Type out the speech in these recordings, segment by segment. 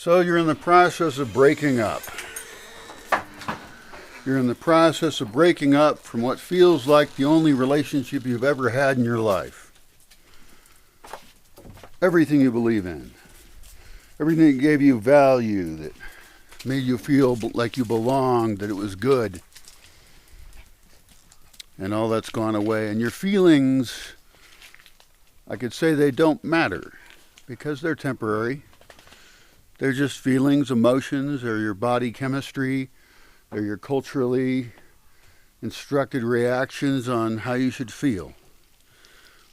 So you're in the process of breaking up. You're in the process of breaking up from what feels like the only relationship you've ever had in your life. Everything you believe in. Everything that gave you value, that made you feel like you belonged, that it was good. And all that's gone away. And your feelings, I could say they don't matter because they're temporary. They're just feelings, emotions, or your body chemistry. They're your culturally instructed reactions on how you should feel.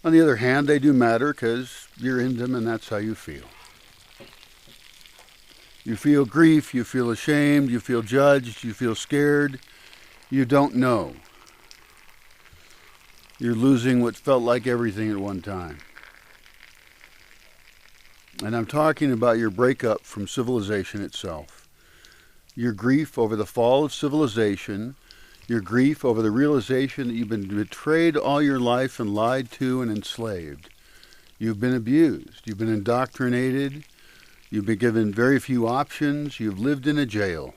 On the other hand, they do matter because you're in them and that's how you feel. You feel grief, you feel ashamed, you feel judged, you feel scared. You don't know. You're losing what felt like everything at one time. And I'm talking about your breakup from civilization itself. Your grief over the fall of civilization, your grief over the realization that you've been betrayed all your life and lied to and enslaved. You've been abused, you've been indoctrinated, you've been given very few options, you've lived in a jail.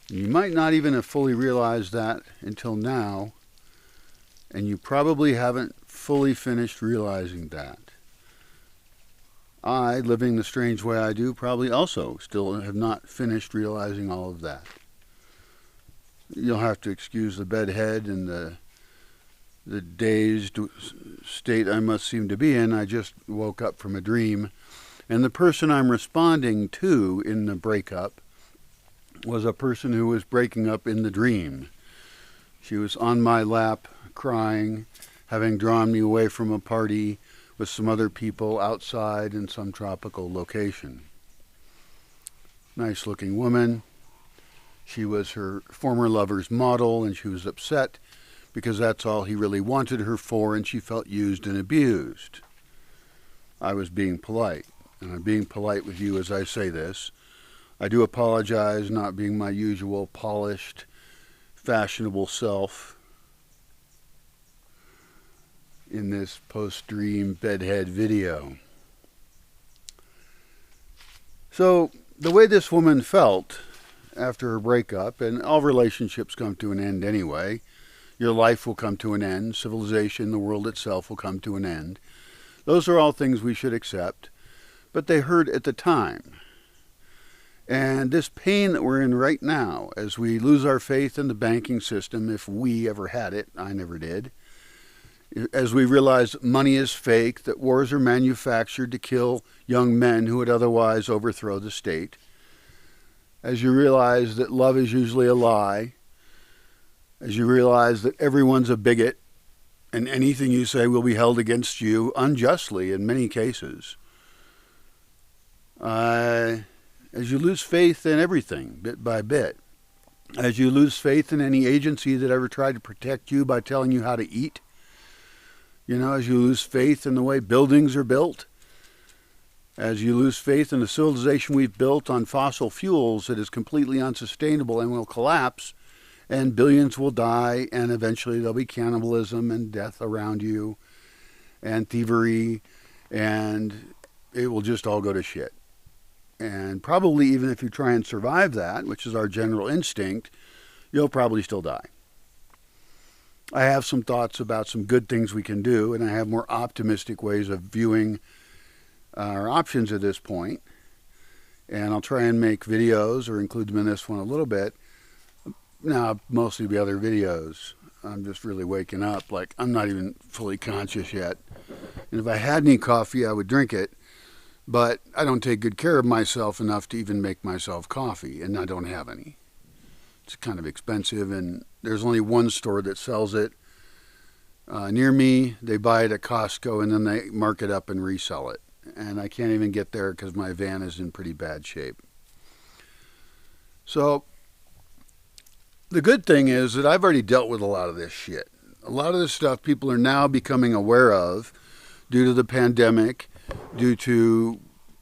And you might not even have fully realized that until now, and you probably haven't fully finished realizing that. I, living the strange way I do, probably also still have not finished realizing all of that. You'll have to excuse the bedhead and the dazed state I must seem to be in. I just woke up from a dream. And the person I'm responding to in the breakup was a person who was breaking up in the dream. She was on my lap, crying, having drawn me away from a party with some other people outside in some tropical location. Nice looking woman. She was her former lover's model and she was upset because that's all he really wanted her for and she felt used and abused. I was being polite, and I'm being polite with you as I say this. I do apologize not being my usual polished, fashionable self in this post-dream bedhead video. So the way this woman felt after her breakup, and all relationships come to an end anyway, your life will come to an end, civilization, the world itself will come to an end. Those are all things we should accept, but they hurt at the time. And this pain that we're in right now, as we lose our faith in the banking system, if we ever had it, I never did, as we realize money is fake, that wars are manufactured to kill young men who would otherwise overthrow the state, as you realize that love is usually a lie, as you realize that everyone's a bigot and anything you say will be held against you unjustly in many cases, as you lose faith in everything bit by bit, as you lose faith in any agency that ever tried to protect you by telling you how to eat, as you lose faith in the way buildings are built, as you lose faith in the civilization we've built on fossil fuels that is completely unsustainable and will collapse, and billions will die, and eventually there'll be cannibalism and death around you, and thievery, and it will just all go to shit. And probably even if you try and survive that, which is our general instinct, you'll probably still die. I have some thoughts about some good things we can do, and I have more optimistic ways of viewing our options at this point. And I'll try and make videos or include them in this one a little bit. Now, mostly be other videos. I'm just really waking up. Like, I'm not even fully conscious yet. And if I had any coffee, I would drink it. But I don't take good care of myself enough to even make myself coffee, and I don't have any. It's kind of expensive, and there's only one store that sells it near me. They buy it at Costco, and then they mark it up and resell it. And I can't even get there because my van is in pretty bad shape. So the good thing is that I've already dealt with a lot of this shit. A lot of this stuff people are now becoming aware of due to the pandemic, due to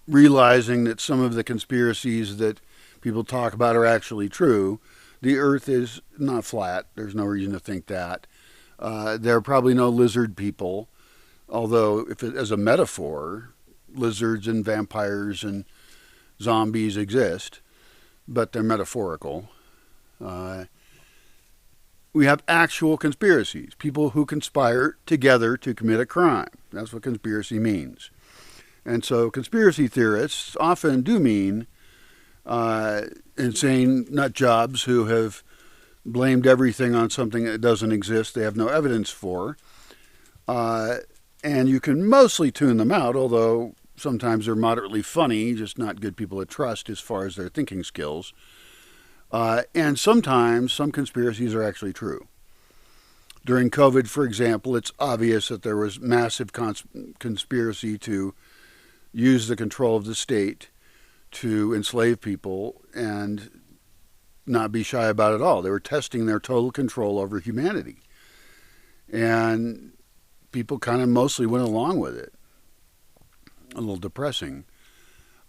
realizing that some of the conspiracies that people talk about are actually true. The earth is not flat. There's no reason to think that. There are probably no lizard people, although if it, as a metaphor, lizards and vampires and zombies exist, but they're metaphorical. We have actual conspiracies, people who conspire together to commit a crime. That's what conspiracy means. And so conspiracy theorists often do mean insane nut jobs who have blamed everything on something that doesn't exist, they have no evidence for. And you can mostly tune them out, although sometimes they're moderately funny, just not good people to trust as far as their thinking skills. And sometimes some conspiracies are actually true. During COVID, for example, it's obvious that there was massive conspiracy to use the control of the state to enslave people and not be shy about it all. They were testing their total control over humanity. And people kind of mostly went along with it. A little depressing.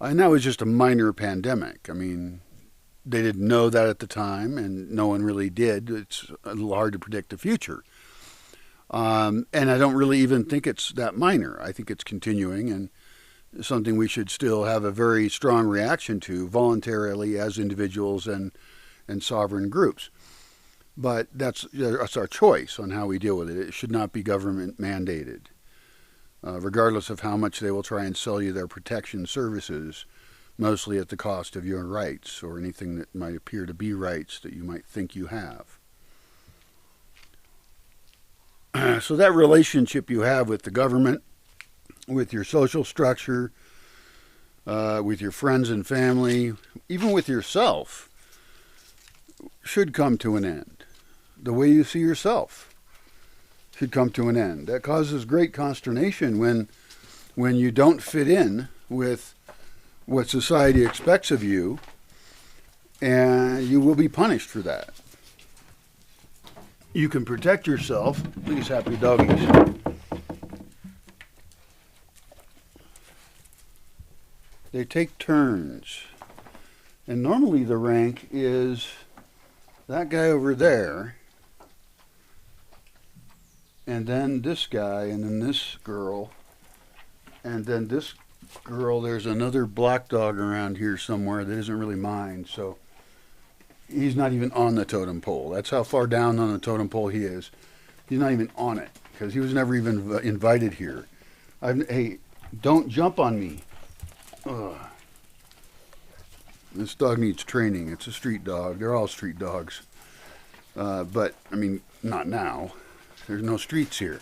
And that was just a minor pandemic. I mean, they didn't know that at the time, and no one really did. It's a little hard to predict the future. And I don't really even think it's that minor. I think it's continuing and something we should still have a very strong reaction to voluntarily as individuals and sovereign groups. But that's our choice on how we deal with it. It should not be government mandated, regardless of how much they will try and sell you their protection services, mostly at the cost of your rights or anything that might appear to be rights that you might think you have. So that relationship you have with the government, with your social structure, with your friends and family, even with yourself, should come to an end. The way you see yourself should come to an end. That causes great consternation when you don't fit in with what society expects of you, and you will be punished for that. You can protect yourself. These happy doggies. They take turns. And normally the rank is that guy over there, and then this guy, and then this girl, and then this girl. There's another black dog around here somewhere that isn't really mine, so he's not even on the totem pole. That's how far down on the totem pole he is. He's not even on it, because he was never even invited here. Hey, don't jump on me. Ugh. This dog needs training. It's a street dog. They're all street dogs. But, I mean, not now. There's no streets here.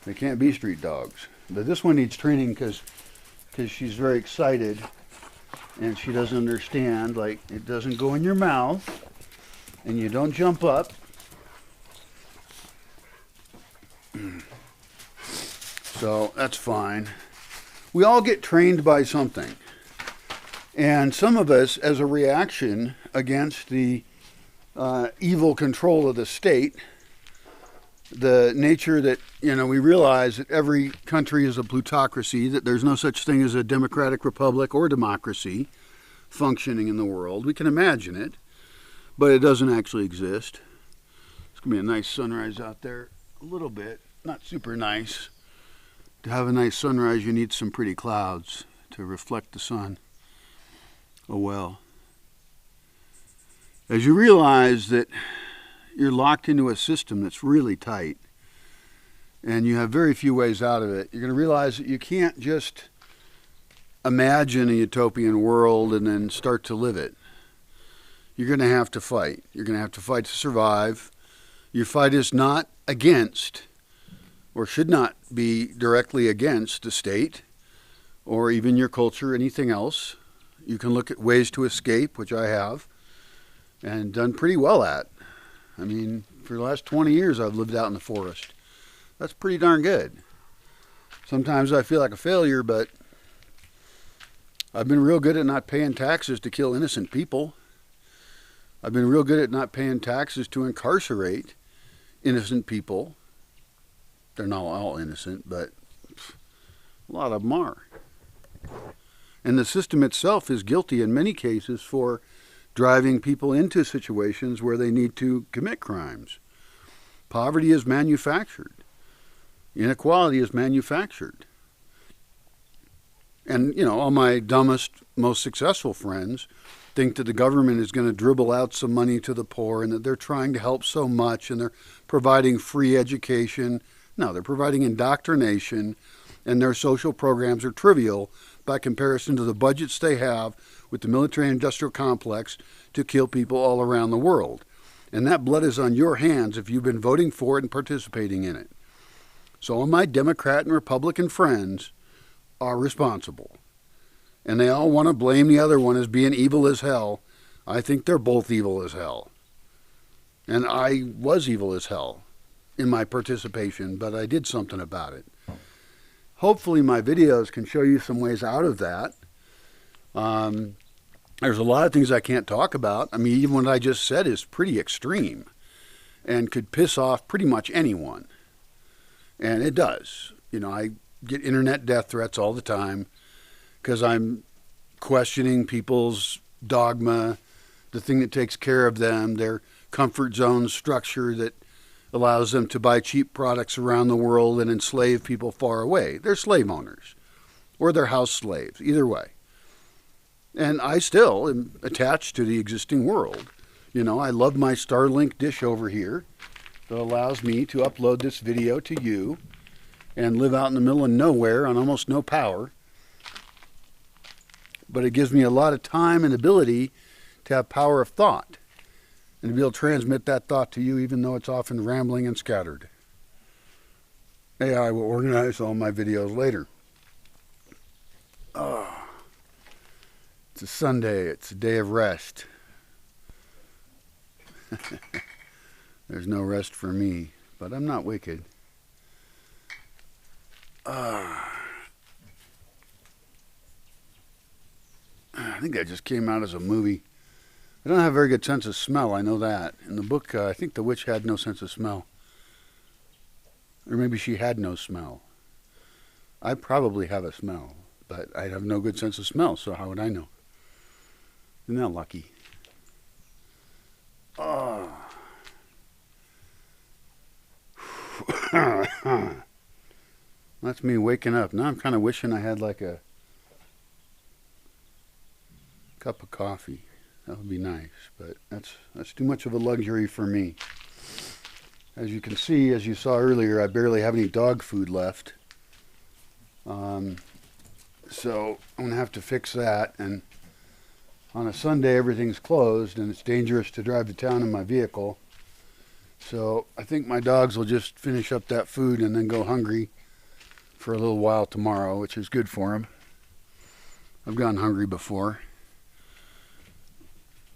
They can't be street dogs. But this one needs training because she's very excited and she doesn't understand. Like, it doesn't go in your mouth and you don't jump up. So, that's fine. We all get trained by something. And some of us, as a reaction against the evil control of the state, the nature that, we realize that every country is a plutocracy, that there's no such thing as a democratic republic or democracy functioning in the world. We can imagine it, but it doesn't actually exist. It's going to be a nice sunrise out there, a little bit, not super nice. To have a nice sunrise, you need some pretty clouds to reflect the sun. Oh well. As you realize that you're locked into a system that's really tight and you have very few ways out of it, you're going to realize that you can't just imagine a utopian world and then start to live it. You're going to have to fight. You're going to have to fight to survive. Your fight is not against, or should not be directly against, the state or even your culture or anything else. You can look at ways to escape, which I have, and done pretty well at. I mean, for the last 20 years, I've lived out in the forest. That's pretty darn good. Sometimes I feel like a failure, but I've been real good at not paying taxes to kill innocent people. I've been real good at not paying taxes to incarcerate innocent people. They're not all innocent, but a lot of them are. And the system itself is guilty in many cases for driving people into situations where they need to commit crimes. Poverty is manufactured. Inequality is manufactured. And, all my dumbest, most successful friends think that the government is going to dribble out some money to the poor and that they're trying to help so much and they're providing free education. No, they're providing indoctrination, and their social programs are trivial by comparison to the budgets they have with the military-industrial complex to kill people all around the world. And that blood is on your hands if you've been voting for it and participating in it. So all my Democrat and Republican friends are responsible. And they all want to blame the other one as being evil as hell. I think they're both evil as hell. And I was evil as hell in my participation, but I did something about it. Hopefully my videos can show you some ways out of that. There's a lot of things I can't talk about. I mean, even what I just said is pretty extreme and could piss off pretty much anyone. And it does. I get internet death threats all the time because I'm questioning people's dogma, the thing that takes care of them, their comfort zone structure that allows them to buy cheap products around the world and enslave people far away. They're slave owners or they're house slaves, either way. And I still am attached to the existing world. I love my Starlink dish over here that allows me to upload this video to you and live out in the middle of nowhere on almost no power. But it gives me a lot of time and ability to have power of thought and to be able to transmit that thought to you even though it's often rambling and scattered. AI will organize all my videos later. It's a Sunday. It's a day of rest. There's no rest for me, but I'm not wicked. I think that just came out as a movie. I don't have a very good sense of smell, I know that. In the book, I think the witch had no sense of smell. Or maybe she had no smell. I probably have a smell, but I have no good sense of smell, so how would I know? Isn't that lucky? Oh. That's me waking up. Now I'm kind of wishing I had like a cup of coffee. That would be nice, but that's too much of a luxury for me. As you can see, as you saw earlier, I barely have any dog food left. So I'm going to have to fix that. And on a Sunday, everything's closed, and it's dangerous to drive to town in my vehicle. So I think my dogs will just finish up that food and then go hungry for a little while tomorrow, which is good for them. I've gone hungry before.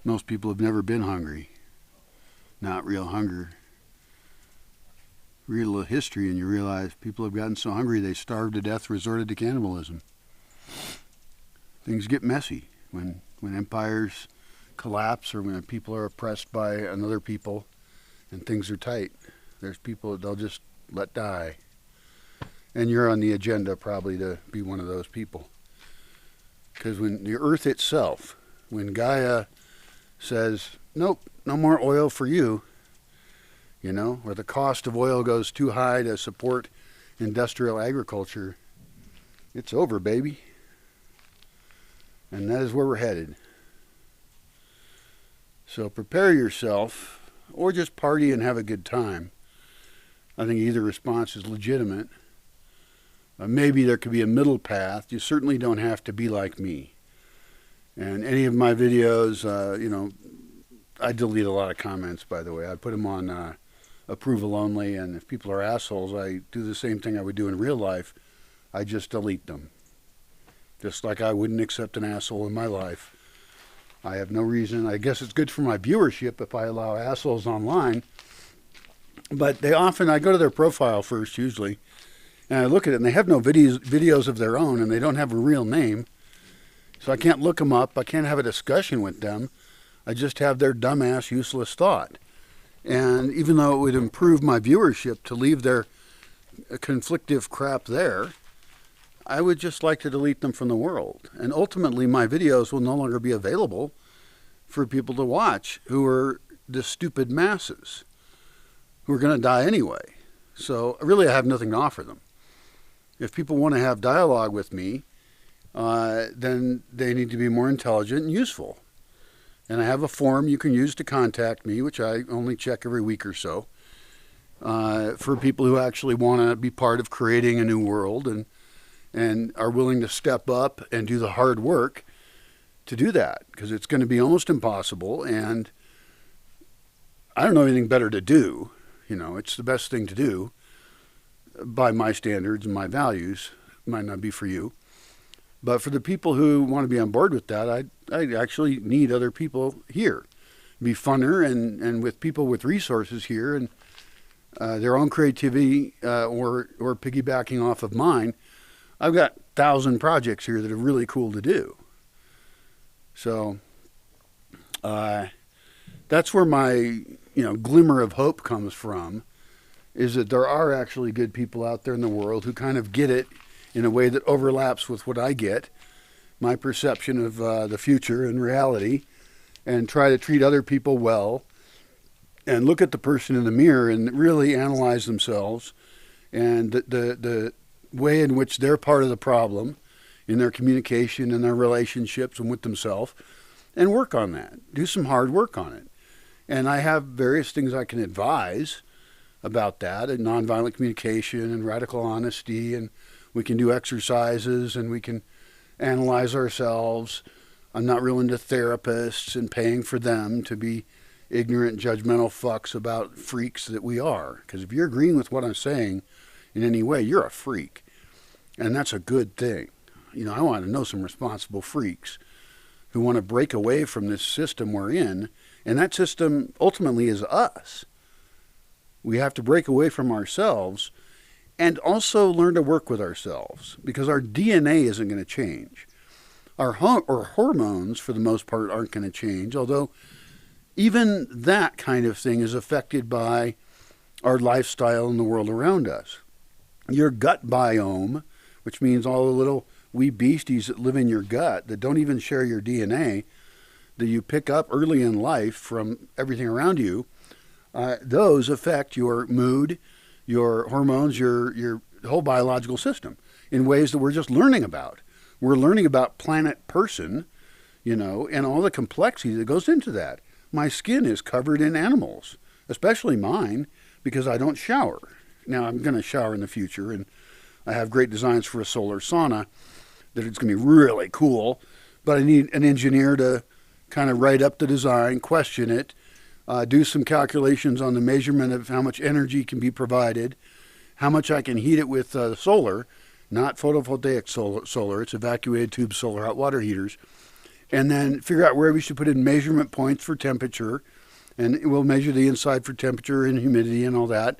Most people have never been hungry. Not real hunger. Read a little history and you realize people have gotten so hungry they starved to death, resorted to cannibalism. Things get messy when empires collapse or when people are oppressed by another people and things are tight. There's people that they'll just let die. And you're on the agenda probably to be one of those people. Because when the earth itself, when Gaia says, nope, no more oil for you, or the cost of oil goes too high to support industrial agriculture, it's over, baby. And that is where we're headed. So prepare yourself, or just party and have a good time. I think either response is legitimate. Maybe there could be a middle path. You certainly don't have to be like me. And any of my videos, I delete a lot of comments, by the way. I put them on approval only, and if people are assholes, I do the same thing I would do in real life. I just delete them. Just like I wouldn't accept an asshole in my life. I have no reason. I guess it's good for my viewership if I allow assholes online. But I go to their profile first usually, and I look at it, and they have no videos of their own, and they don't have a real name. So I can't look them up. I can't have a discussion with them. I just have their dumbass, useless thought. And even though it would improve my viewership to leave their conflictive crap there, I would just like to delete them from the world. And ultimately, my videos will no longer be available for people to watch who are the stupid masses who are going to die anyway. So really, I have nothing to offer them. If people want to have dialogue with me, then they need to be more intelligent and useful. And I have a form you can use to contact me, which I only check every week or so, for people who actually want to be part of creating a new world and are willing to step up and do the hard work to do that, because it's going to be almost impossible, and I don't know anything better to do. It's the best thing to do by my standards and my values. It might not be for you. But for the people who want to be on board with that, I actually need other people here. Be funner and with people with resources here and their own creativity or piggybacking off of mine. I've got 1,000 projects here that are really cool to do. So that's where my glimmer of hope comes from, is that there are actually good people out there in the world who kind of get it in a way that overlaps with what I get, my perception of the future and reality, and try to treat other people well and look at the person in the mirror and really analyze themselves and the way in which they're part of the problem in their communication and their relationships and with themselves, and work on that. Do some hard work on it. And I have various things I can advise about that, and nonviolent communication and radical honesty, and we can do exercises and we can analyze ourselves. I'm not real into therapists and paying for them to be ignorant, judgmental fucks about freaks that we are. Because if you're agreeing with what I'm saying in any way, you're a freak. And that's a good thing. I want to know some responsible freaks who want to break away from this system we're in. And that system ultimately is us. We have to break away from ourselves and also learn to work with ourselves, because our DNA isn't going to change. Our hormones, for the most part, aren't going to change, although even that kind of thing is affected by our lifestyle and the world around us. Your gut biome, which means all the little wee beasties that live in your gut that don't even share your DNA, that you pick up early in life from everything around you, those affect your mood, your hormones, your whole biological system in ways that we're just learning about. We're learning about planet person, and all the complexity that goes into that. My skin is covered in animals, especially mine, because I don't shower. Now, I'm going to shower in the future, and I have great designs for a solar sauna that it's going to be really cool, but I need an engineer to kind of write up the design, question it, do some calculations on the measurement of how much energy can be provided, how much I can heat it with solar, not photovoltaic solar, it's evacuated tube solar hot water heaters, and then figure out where we should put in measurement points for temperature, and we'll measure the inside for temperature and humidity and all that.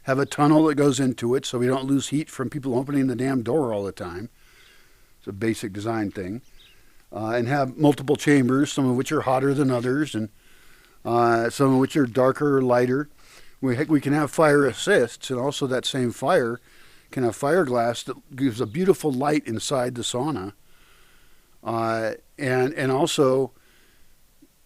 Have a tunnel that goes into it so we don't lose heat from people opening the damn door all the time. It's a basic design thing. And have multiple chambers, some of which are hotter than others, and some of which are darker or lighter. We can have fire assists, and also that same fire can have fireglass that gives a beautiful light inside the sauna, and also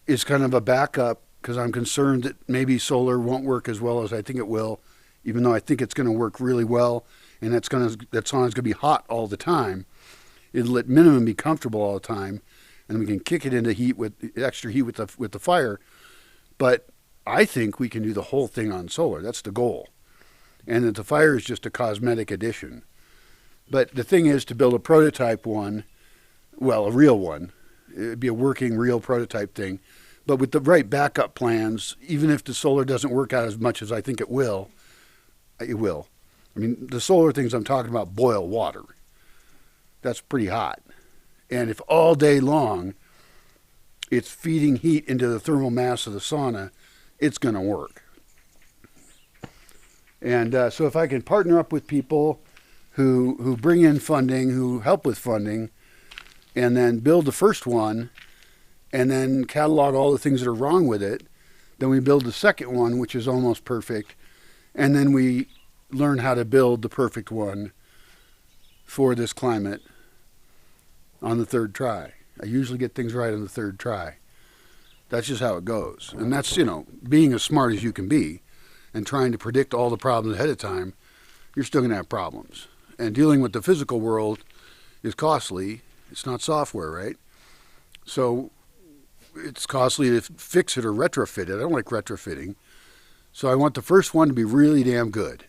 is kind of a backup, because I'm concerned that maybe solar won't work as well as I think it will, even though I think it's going to work really well, and that sauna's going to be hot all the time. It'll at minimum be comfortable all the time, and we can kick it into heat with extra heat with the fire. But I think we can do the whole thing on solar. That's the goal. And that the fire is just a cosmetic addition. But the thing is to build a prototype one, well, a real one. It'd be a working, real prototype thing. But with the right backup plans, even if the solar doesn't work out as much as I think it will, it will. I mean, the solar things I'm talking about boil water. That's pretty hot. And if all day long it's feeding heat into the thermal mass of the sauna, it's going to work. And so if I can partner up with people who bring in funding, who help with funding, and then build the first one, and then catalog all the things that are wrong with it, then we build the second one, which is almost perfect, and then we learn how to build the perfect one for this climate on the third try. I usually get things right on the third try. That's just how it goes. And that's, being as smart as you can be and trying to predict all the problems ahead of time, you're still going to have problems. And dealing with the physical world is costly, It's not software, right? So it's costly to fix it or retrofit it. I don't like retrofitting. So I want the first one to be really damn good.